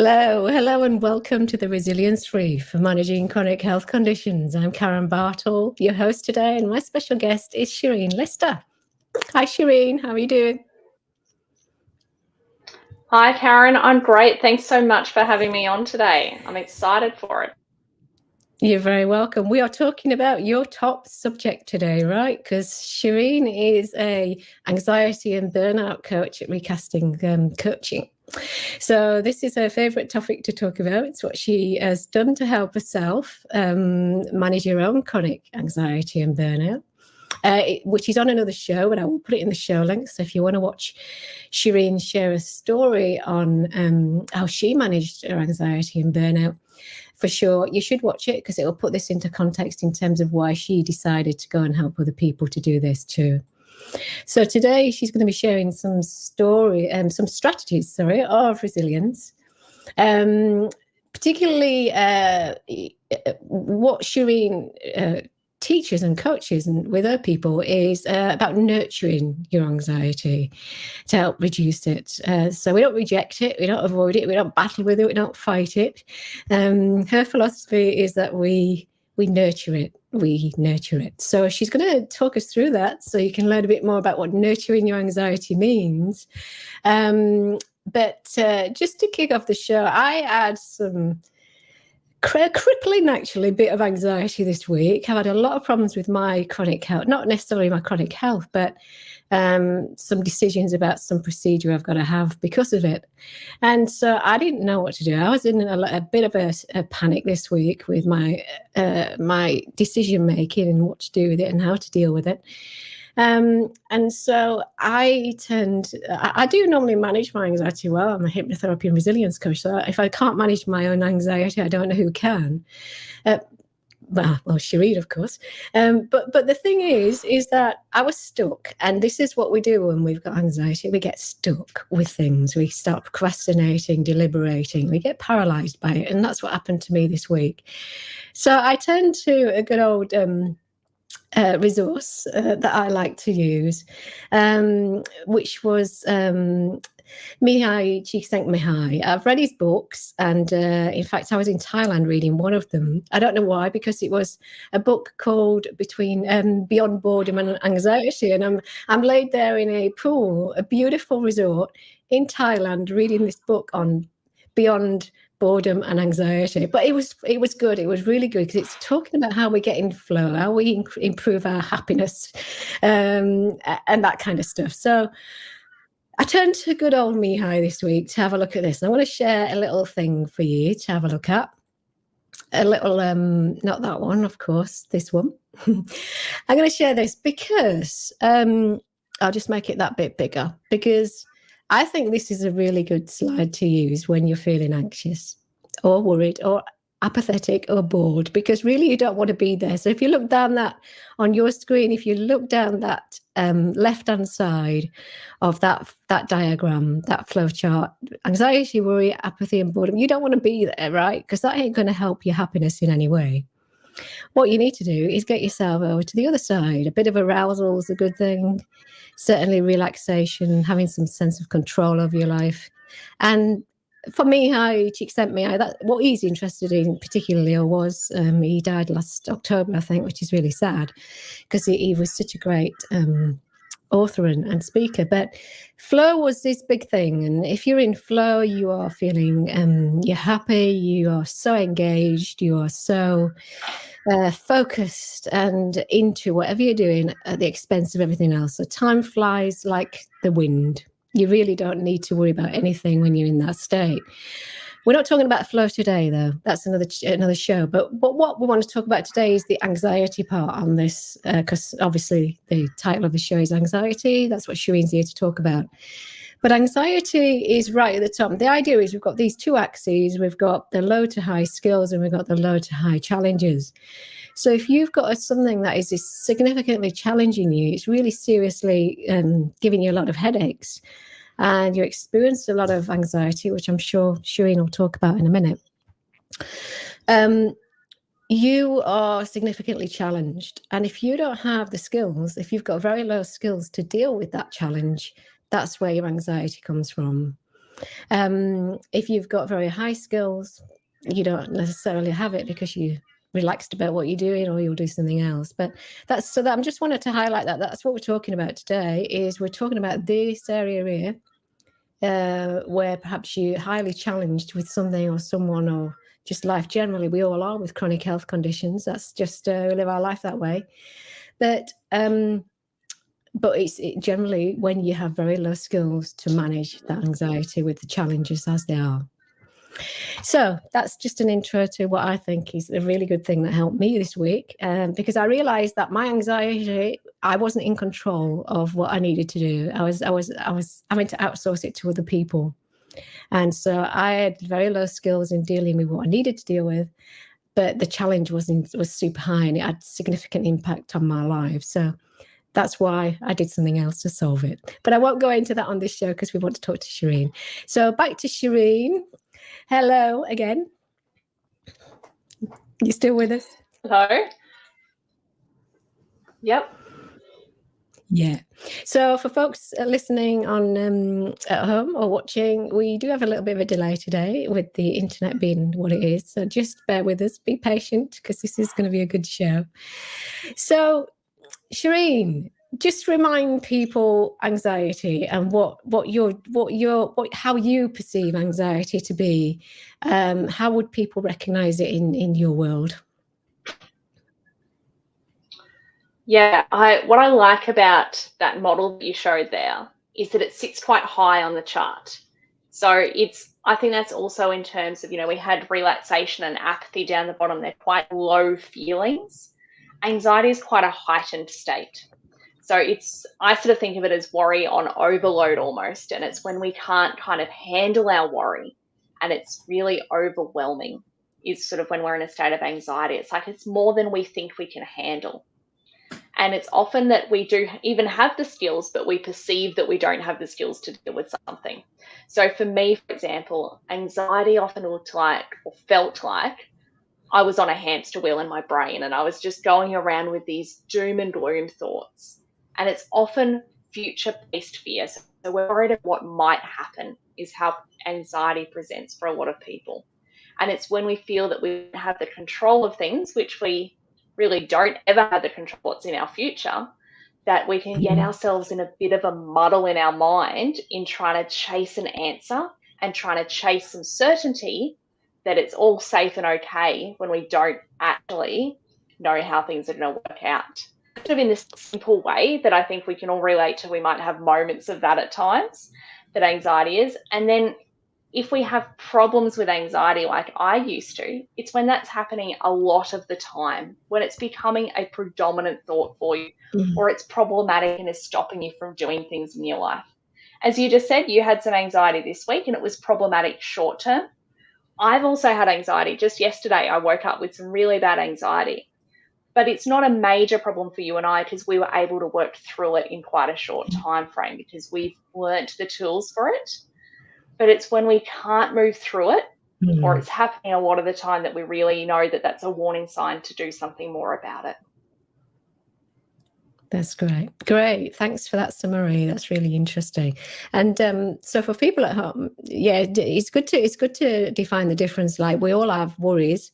Hello, and welcome to the Resilience Reef for Managing Chronic Health Conditions. I'm Karen Bartle, your host today, and my special guest is Shereen Lister. Hi, Shereen. How are you doing? Hi, Karen. I'm great. Thanks so much for having me on today. I'm excited for it. You're very welcome. We are talking about your top subject today, right? Because Shereen is a anxiety and burnout coach at Recasting Coaching. So this is her favourite topic to talk about. It's what she has done to help herself manage her own chronic anxiety and burnout. Which is on another show, and I will put it in the show links. So if you want to watch Shereen share a story on how she managed her anxiety and burnout, for sure, you should watch it because it will put this into context in terms of why she decided to go and help other people to do this too. So today she's going to be sharing some strategies, of resilience. Particularly what Shereen teachers and coaches and with her people is about nurturing your anxiety to help reduce it. So we don't reject it, we don't avoid it, we don't battle with it, we don't fight it. Her philosophy is that we nurture it. We nurture it. So she's going to talk us through that so you can learn a bit more about what nurturing your anxiety means. But just to kick off the show, I had some crippling, actually, bit of anxiety this week. I've had a lot of problems with my chronic health, not necessarily my chronic health, but some decisions about some procedure I've got to have because of it. And so I didn't know what to do. I was in a bit of a panic this week with my decision making and what to do with it and how to deal with it. And so I do normally manage my anxiety well. I'm a hypnotherapy and resilience coach. So if I can't manage my own anxiety, I don't know who can. Well, Shereen, of course. But the thing is that I was stuck. And this is what we do when we've got anxiety. We get stuck with things. We start procrastinating, deliberating. We get paralyzed by it. And that's what happened to me this week. So I turned to a good old resource that I like to use, which was Mihai Csikszentmihalyi. I've read his books, and in fact, I was in Thailand reading one of them. I don't know why, because it was a book called Beyond Boredom and Anxiety, and I'm laid there in a pool, a beautiful resort in Thailand, reading this book on Beyond Boredom and Anxiety. But it was good. It was really good because it's talking about how we get in flow, how we improve our happiness, and that kind of stuff. So I turned to good old Mihai this week to have a look at this. And I want to share a little thing for you to have a look at. A little, not that one, of course, this one. I'm going to share this because I'll just make it that bit bigger, because I think this is a really good slide to use when you're feeling anxious or worried or apathetic or bored, because really you don't want to be there. So if you look down that on your screen, if you look down that left-hand side of that diagram, that flow chart, anxiety, worry, apathy and boredom, you don't want to be there, right? Because that ain't going to help your happiness in any way. What you need to do is get yourself over to the other side. A bit of arousal is a good thing. Certainly relaxation, having some sense of control over your life. And for Mihai Csikszentmihalyi, what he's interested in particularly was, he died last October, I think, which is really sad because he was such a great author and speaker. But flow was this big thing. And if you're in flow, you are feeling, you're happy, you are so engaged, you are so focused and into whatever you're doing at the expense of everything else. So time flies like the wind. You really don't need to worry about anything when you're in that state. We're not talking about flow today, though. That's another show. But what we want to talk about today is the anxiety part on this, because obviously the title of the show is anxiety. That's what Shereen's here to talk about. But anxiety is right at the top. The idea is we've got these two axes. We've got the low to high skills and we've got the low to high challenges. So if you've got something that is significantly challenging you, it's really seriously giving you a lot of headaches, and you experience a lot of anxiety, which I'm sure Shereen will talk about in a minute, you are significantly challenged. And if you don't have the skills, if you've got very low skills to deal with that challenge, that's where your anxiety comes from. If you've got very high skills, you don't necessarily have it because you relaxed about what you're doing, or you'll do something else. But that's so that I'm just wanted to highlight that that's what we're talking about today. Is we're talking about this area here, where perhaps you're highly challenged with something or someone, or just life generally. We all are with chronic health conditions. That's just we live our life that way. But it's generally when you have very low skills to manage that anxiety with the challenges as they are. So that's just an intro to what I think is a really good thing that helped me this week, because I realized that my anxiety, I wasn't in control of what I needed to do. I was having to outsource it to other people. And so I had very low skills in dealing with what I needed to deal with, but the challenge was super high, and it had significant impact on my life. So that's why I did something else to solve it. But I won't go into that on this show because we want to talk to Shereen. So back to Shereen. Hello again. You still with us? Hello. Yep. Yeah. So for folks listening on at home or watching, we do have a little bit of a delay today with the internet being what it is. So just bear with us, be patient, because this is going to be a good show. So Shereen, just remind people anxiety and how you perceive anxiety to be. How would people recognize it in your world? Yeah, what I like about that model that you showed there is that it sits quite high on the chart. So I think that's also in terms of, we had relaxation and apathy down the bottom. They're quite low feelings. Anxiety is quite a heightened state. So I sort of think of it as worry on overload almost. And it's when we can't kind of handle our worry and it's really overwhelming, is sort of when we're in a state of anxiety. It's like it's more than we think we can handle. And it's often that we do even have the skills, but we perceive that we don't have the skills to deal with something. So for me, for example, anxiety often looked like or felt like I was on a hamster wheel in my brain and I was just going around with these doom and gloom thoughts. And it's often future-based fear. So we're worried about what might happen is how anxiety presents for a lot of people. And it's when we feel that we have the control of things, which we really don't ever have the control of what's in our future, that we can get ourselves in a bit of a muddle in our mind in trying to chase an answer and trying to chase some certainty that it's all safe and okay when we don't actually know how things are going to work out. Sort of in this simple way that I think we can all relate to. We might have moments of that at times, that anxiety is. And then if we have problems with anxiety like I used to, it's when that's happening a lot of the time, when it's becoming a predominant thought for you, or it's problematic and is stopping you from doing things in your life. As you just said, you had some anxiety this week and it was problematic short term. I've also had anxiety. Just yesterday, I woke up with some really bad anxiety. But it's not a major problem for you and I because we were able to work through it in quite a short time frame because we've learnt the tools for it. But it's when we can't move through it, or it's happening a lot of the time, that we really know that that's a warning sign to do something more about it. That's great. Thanks for that summary. That's really interesting. And so for people at home, yeah, it's good to define the difference. Like we all have worries,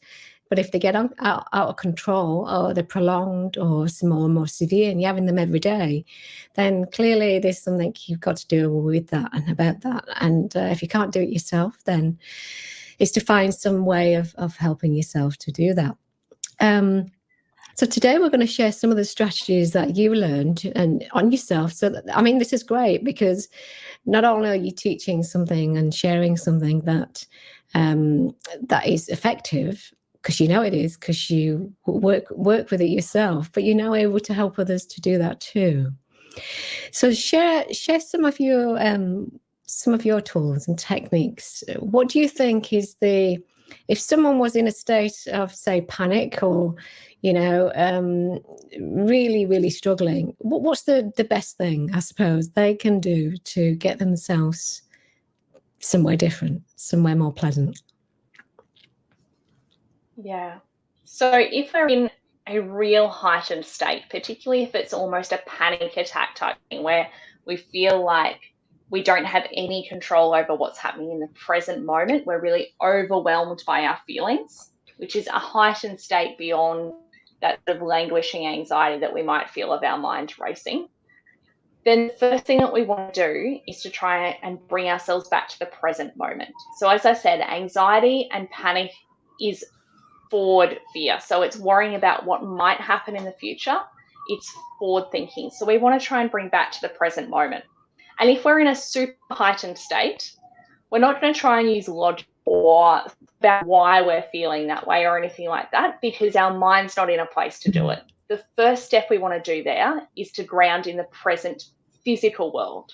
but if they get out of control, or they're prolonged, or more severe, and you're having them every day, then clearly there's something you've got to do with that and about that. And if you can't do it yourself, then it's to find some way of helping yourself to do that. So today we're going to share some of the strategies that you learned and on yourself. So this is great because not only are you teaching something and sharing something that is effective, because you know it is, because you work with it yourself, but you're now able to help others to do that too. So share some of your tools and techniques. What do you think is if someone was in a state of, say, panic or really, really struggling, what's the best thing, I suppose, they can do to get themselves somewhere different, somewhere more pleasant? Yeah. So if we're in a real heightened state, particularly if it's almost a panic attack type thing where we feel like we don't have any control over what's happening in the present moment. We're really overwhelmed by our feelings, which is a heightened state beyond that sort of languishing anxiety that we might feel of our mind racing. Then the first thing that we want to do is to try and bring ourselves back to the present moment. So as I said, anxiety and panic is forward fear. So it's worrying about what might happen in the future. It's forward thinking. So we want to try and bring back to the present moment. And if we're in a super heightened state, we're not going to try and use logic or about why we're feeling that way or anything like that, because our mind's not in a place to do it. The first step we want to do there is to ground in the present physical world.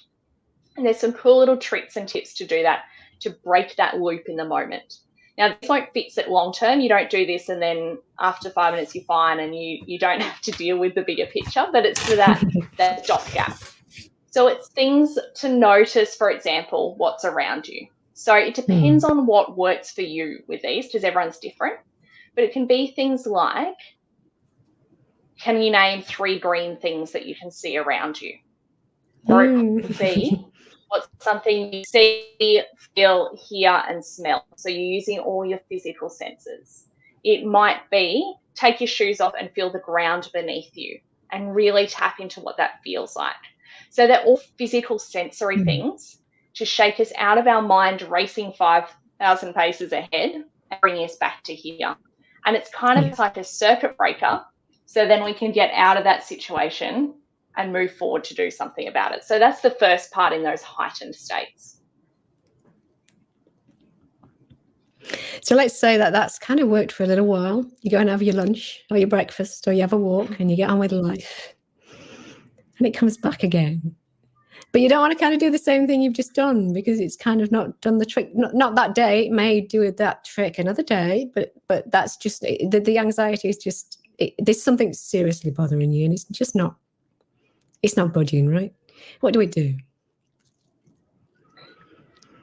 And there's some cool little tricks and tips to do that, to break that loop in the moment. Now, this won't fix it long term. You don't do this and then after 5 minutes you're fine and you don't have to deal with the bigger picture, but it's for that stopgap. So it's things to notice, for example, what's around you. So it depends on what works for you with these, because everyone's different. But it can be things like, can you name 3 green things that you can see around you? Or it could be, what's something you see, feel, hear, and smell. So you're using all your physical senses. It might be, take your shoes off and feel the ground beneath you and really tap into what that feels like. So they're all physical sensory things to shake us out of our mind racing 5,000 paces ahead and bring us back to here. And it's kind of like a circuit breaker. So then we can get out of that situation and move forward to do something about it. So that's the first part in those heightened states. So let's say that that's kind of worked for a little while. You go and have your lunch or your breakfast or you have a walk and you get on with life. And it comes back again. But you don't want to kind of do the same thing you've just done, because it's kind of not done the trick. Not that day. It may do that trick another day, but that's just, the anxiety is just, there's something seriously bothering you and it's just not, it's not budging, right? What do we do?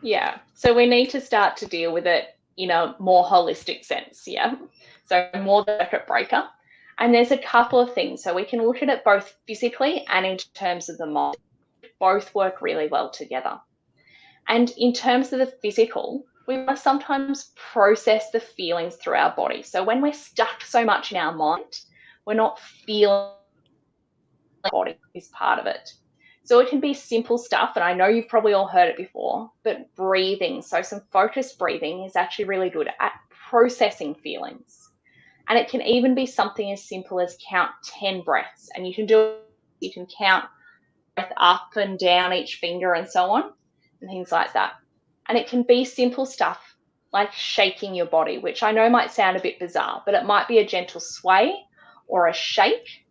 Yeah, so we need to start to deal with it in a more holistic sense, yeah? So more the circuit breaker. And there's a couple of things. So we can look at it both physically and in terms of the mind. Both work really well together. And in terms of the physical, we must sometimes process the feelings through our body. So when we're stuck so much in our mind, we're not feeling the body is part of it. So it can be simple stuff, and I know you've probably all heard it before, but breathing, so some focused breathing is actually really good at processing feelings. And it can even be something as simple as count 10 breaths, and you can count breath up and down each finger and so on, and things like that. And it can be simple stuff like shaking your body, which I know might sound a bit bizarre, but it might be a gentle sway or a shake,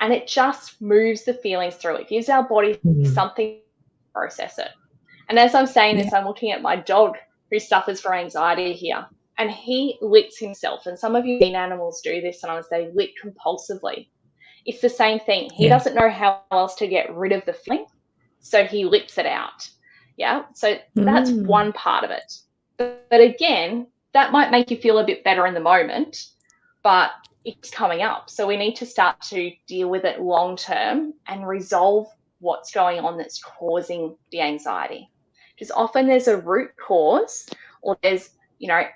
and it just moves the feelings through. It gives our body something to process it. And as I'm saying this, I'm looking at my dog who suffers from anxiety here, and he licks himself. And some of you animals do this, and they lick compulsively. It's the same thing. He doesn't know how else to get rid of the feeling, so he licks it out. Yeah, so that's one part of it. But again, that might make you feel a bit better in the moment, but it's coming up. So we need to start to deal with it long term and resolve what's going on that's causing the anxiety. Because often there's a root cause, or there's,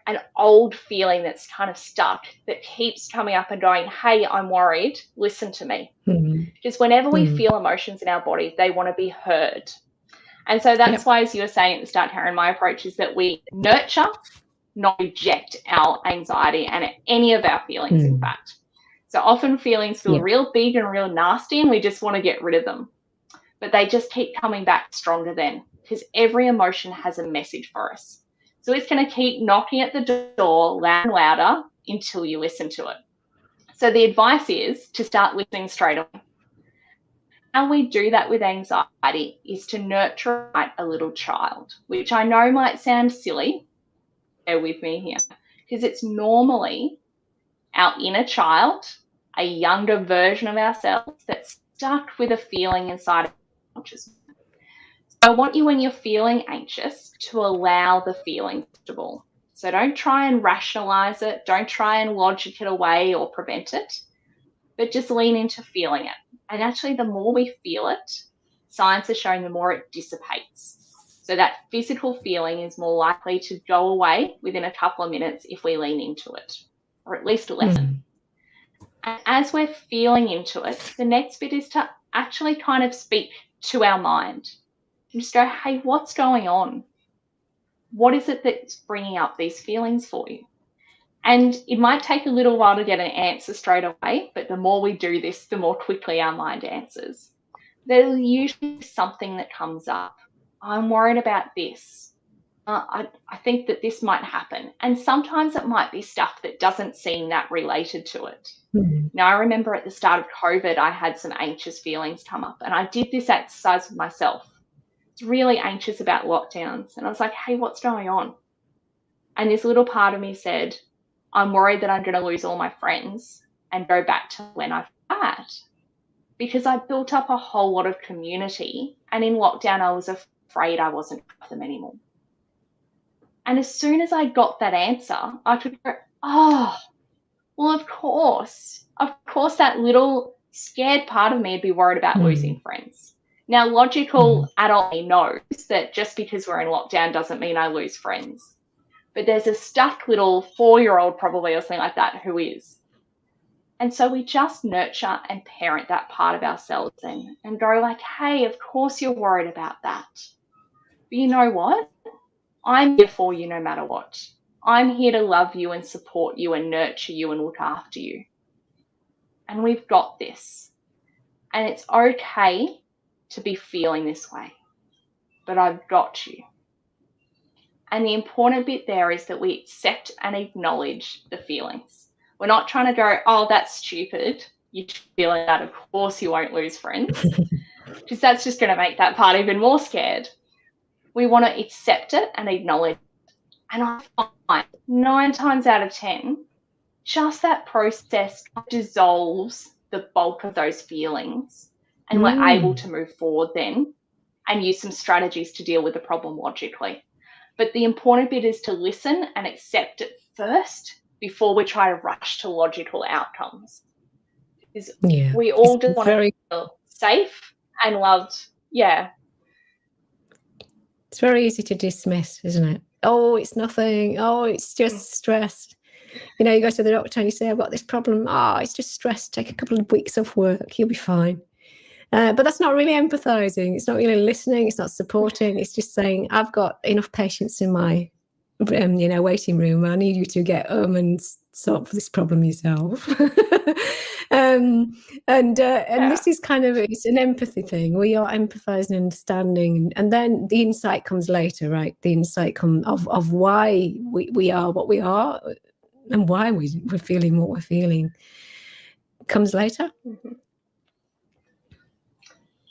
an old feeling that's kind of stuck that keeps coming up and going, hey, I'm worried, listen to me. Because whenever we feel emotions in our body, they want to be heard. And so that's why, as you were saying at the start, Karen, my approach is that we nurture, not reject our anxiety and any of our feelings, in fact. So often feelings feel real big and real nasty, and we just want to get rid of them. But they just keep coming back stronger then, because every emotion has a message for us. So it's going to keep knocking at the door loud and louder until you listen to it. So the advice is to start listening straight away. How we do that with anxiety is to nurture a little child, which I know might sound silly. Bear with me here, because it's normally our inner child, a younger version of ourselves that's stuck with a feeling inside of consciousness. So I want you, when you're feeling anxious, to allow the feeling comfortable. So don't try and rationalize it. Don't try and logic it away or prevent it, but just lean into feeling it. And actually, the more we feel it, science has shown the more it dissipates. So that physical feeling is more likely to go away within a couple of minutes if we lean into it, or at least lessen. And as we're feeling into it, the next bit is to actually kind of speak to our mind and just go, hey, what's going on? What is it that's bringing up these feelings for you? And it might take a little while to get an answer straight away, but the more we do this, the more quickly our mind answers. There's usually something that comes up. I'm worried about this. I think that this might happen. And sometimes it might be stuff that doesn't seem that related to it. Now, I remember at the start of COVID, I had some anxious feelings come up, and I did this exercise with myself. I was really anxious about lockdowns. And I was like, hey, what's going on? And this little part of me said, I'm worried that I'm going to lose all my friends and go back to when I've had. Because I built up a whole lot of community, and in lockdown, I was afraid I wasn't with them anymore. And as soon as I got that answer, I could go, oh, well, of course that little scared part of me would be worried about losing friends. Now, logical adult me knows that just because we're in lockdown doesn't mean I lose friends. But there's a stuck little 4-year-old probably or something like that who is. And so we just nurture and parent that part of ourselves and go like, hey, of course you're worried about that. But you know what? I'm here for you no matter what. I'm here to love you and support you and nurture you and look after you. And we've got this. And it's okay to be feeling this way. But I've got you. And the important bit there is that we accept and acknowledge the feelings. We're not trying to go, oh, that's stupid. You're feeling that. Of course you won't lose friends. Because that's just going to make that part even more scared. We want to accept it and acknowledge it. And I find 9 times out of 10, just that process dissolves the bulk of those feelings. And we're able to move forward then and use some strategies to deal with the problem logically. But the important bit is to listen and accept it first before we try to rush to logical outcomes. We all just want to feel safe and loved. Yeah. It's very easy to dismiss, isn't it? Oh, it's nothing. Oh, it's just stress. You know, you go to the doctor and you say, I've got this problem. Oh, it's just stress. Take a couple of weeks off work. You'll be fine. But that's not really empathizing. It's not really listening. It's not supporting. It's just saying, I've got enough patients in my, waiting room. I need you to get home and solve this problem yourself. This is kind of, it's an empathy thing. We are empathizing and understanding. And then the insight comes later, right? The insight of why we are what we are and why we're feeling what we're feeling comes later.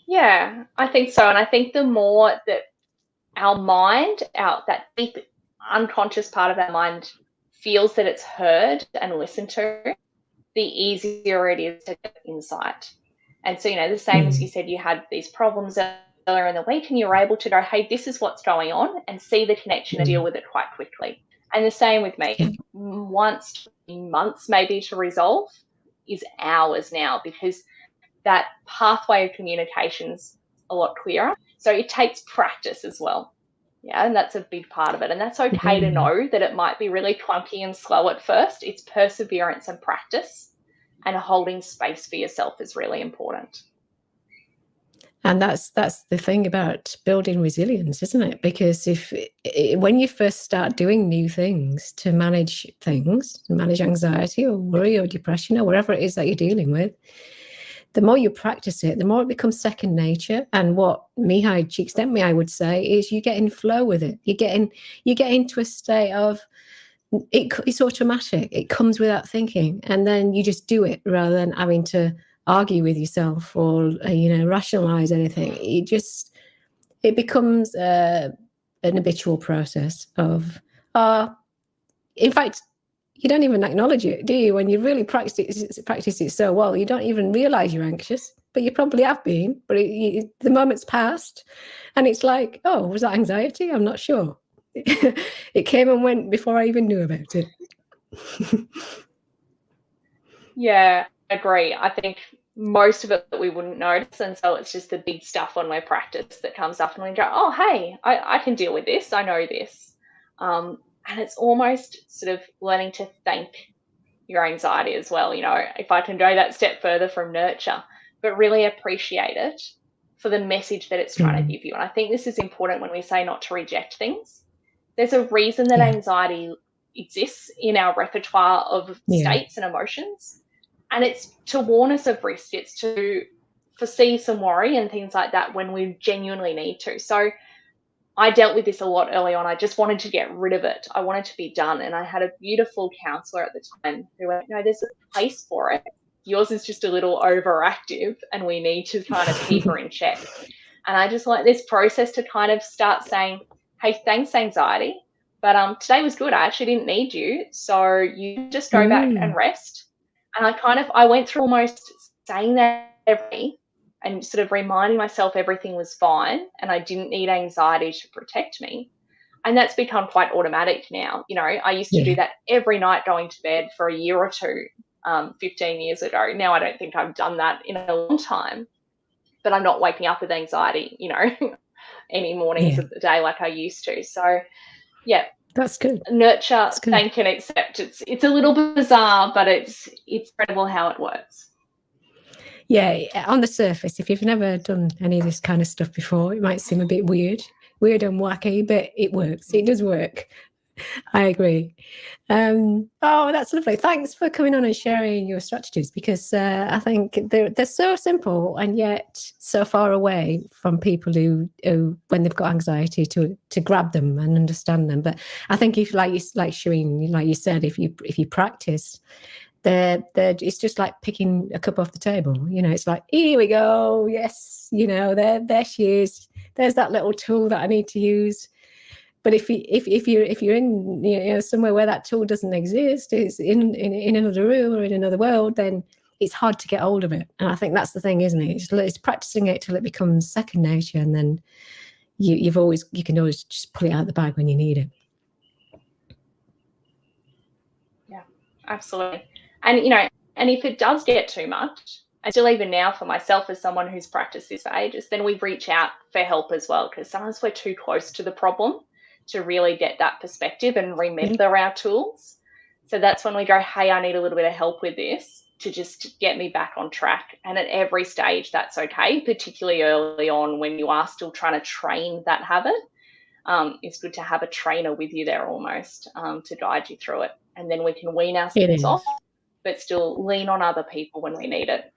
Yeah, I think so. And I think the more that our mind, that deep unconscious part of our mind feels that it's heard and listened to, the easier it is to get insight. And so, the same as you said, you had these problems earlier in the week and you were able to go, hey, this is what's going on, and see the connection and deal with it quite quickly. And the same with me. Once, months maybe to resolve is hours now, because that pathway of communication's a lot clearer. So it takes practice as well. Yeah, and that's a big part of it. And that's okay to know that it might be really clunky and slow at first. It's perseverance and practice, and holding space for yourself is really important. And that's the thing about building resilience, isn't it? Because when you first start doing new things to manage anxiety or worry or depression or whatever it is that you're dealing with, the more you practice it, the more it becomes second nature. And what Mihai Csikszentmihalyi would say is you get in flow with it. You get into a state of it's automatic. It comes without thinking, and then you just do it rather than having to argue with yourself or rationalize anything. It becomes an habitual process of in fact, you don't even acknowledge it, do you? When you really practice it so well, you don't even realize you're anxious, but you probably have been. But the moment's passed, and it's like, oh, was that anxiety? I'm not sure. It came and went before I even knew about it. Yeah, I agree. I think most of it we wouldn't notice. And so it's just the big stuff on my practice that comes up and we go, oh, hey, I can deal with this. I know this. And it's almost sort of learning to thank your anxiety as well. If I can go that step further from nurture, but really appreciate it for the message that it's trying to give you. And I think this is important when we say not to reject things. There's a reason that anxiety exists in our repertoire of states and emotions. And it's to warn us of risk. It's to foresee some worry and things like that when we genuinely need to. So I dealt with this a lot early on. I just wanted to get rid of it. I wanted to be done. And I had a beautiful counselor at the time who went, no, there's a place for it. Yours is just a little overactive and we need to kind of keep her in check. And I just like this process to kind of start saying, hey, thanks, anxiety. But today was good. I actually didn't need you. So you just go back and rest. And I went through almost saying that every day and sort of reminding myself everything was fine and I didn't need anxiety to protect me. And that's become quite automatic now. I used to do that every night going to bed for a year or two, 15 years ago. Now I don't think I've done that in a long time, but I'm not waking up with anxiety, any mornings of the day like I used to. So, yeah. That's good. Nurture, That's good. thank and accept. It's a little bizarre, but it's incredible how it works. Yeah, on the surface, if you've never done any of this kind of stuff before, it might seem a bit weird and wacky, but it works. It does work. I agree. Oh, that's lovely. Thanks for coming on and sharing your strategies, because I think they're so simple and yet so far away from people who when they've got anxiety, to grab them and understand them. But I think if, like Shereen, like you said, if you practice, it's just like picking a cup off the table. It's like, here we go. Yes, there she is. There's that little tool that I need to use. But if you're in somewhere where that tool doesn't exist, it's in another room or in another world, then it's hard to get hold of it. And I think that's the thing, isn't it? It's practicing it till it becomes second nature, and then you can always just pull it out of the bag when you need it. Yeah, absolutely. And if it does get too much, and still even now for myself as someone who's practiced this for ages, then we reach out for help as well, because sometimes we're too close to the problem to really get that perspective and remember our tools. So that's when we go, hey, I need a little bit of help with this to just get me back on track. And at every stage, that's okay, particularly early on when you are still trying to train that habit. It's good to have a trainer with you there almost to guide you through it. And then we can wean ourselves off, but still lean on other people when we need it.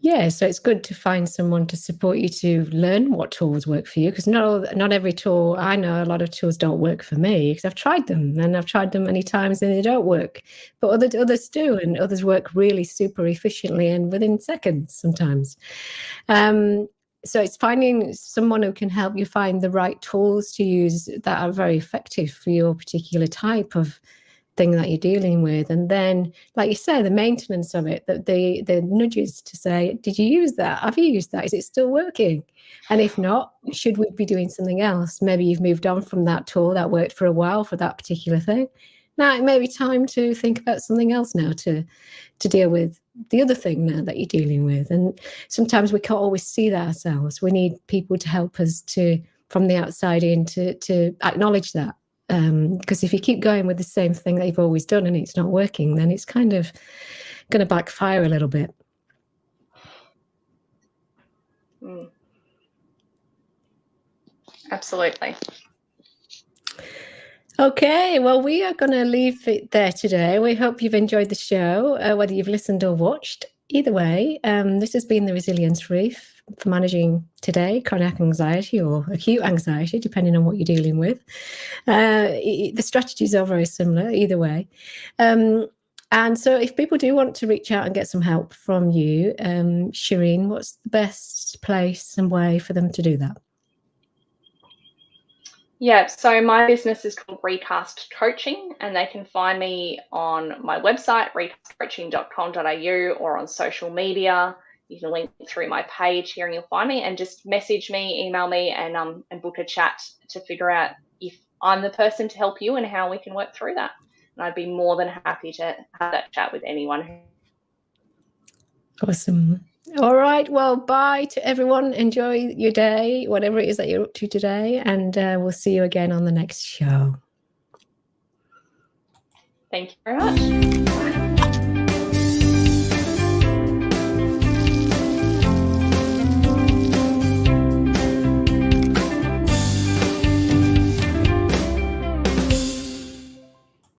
Yeah, so it's good to find someone to support you to learn what tools work for you, because not every tool, I know a lot of tools don't work for me, because I've tried them many times and they don't work, but others do, and others work really super efficiently and within seconds sometimes. So it's finding someone who can help you find the right tools to use that are very effective for your particular type of thing that you're dealing with. And then, like you say, the maintenance of it, that the nudges to say, did you use that? Have you used that? Is it still working? And if not, should we be doing something else? Maybe you've moved on from that tool that worked for a while for that particular thing. Now it may be time to think about something else now to deal with the other thing now that you're dealing with. And sometimes we can't always see that ourselves. We need people to help us from the outside in to acknowledge that. Because if you keep going with the same thing that you've always done and it's not working, then it's kind of going to backfire a little bit. Absolutely. Okay, well, we are going to leave it there today. We hope you've enjoyed the show, whether you've listened or watched. Either way, this has been the Resilience Reef for managing today chronic anxiety or acute anxiety, depending on what you're dealing with. The strategies are very similar either way. And so if people do want to reach out and get some help from you, Shereen, what's the best place and way for them to do that? Yeah, so my business is called Recast Coaching, and they can find me on my website, recastcoaching.com.au, or on social media. You can link through my page here and you'll find me, and just message me, email me, and book a chat to figure out if I'm the person to help you and how we can work through that. And I'd be more than happy to have that chat with anyone. Awesome. All right. Well, bye to everyone. Enjoy your day, whatever it is that you're up to today. And we'll see you again on the next show. Thank you very much.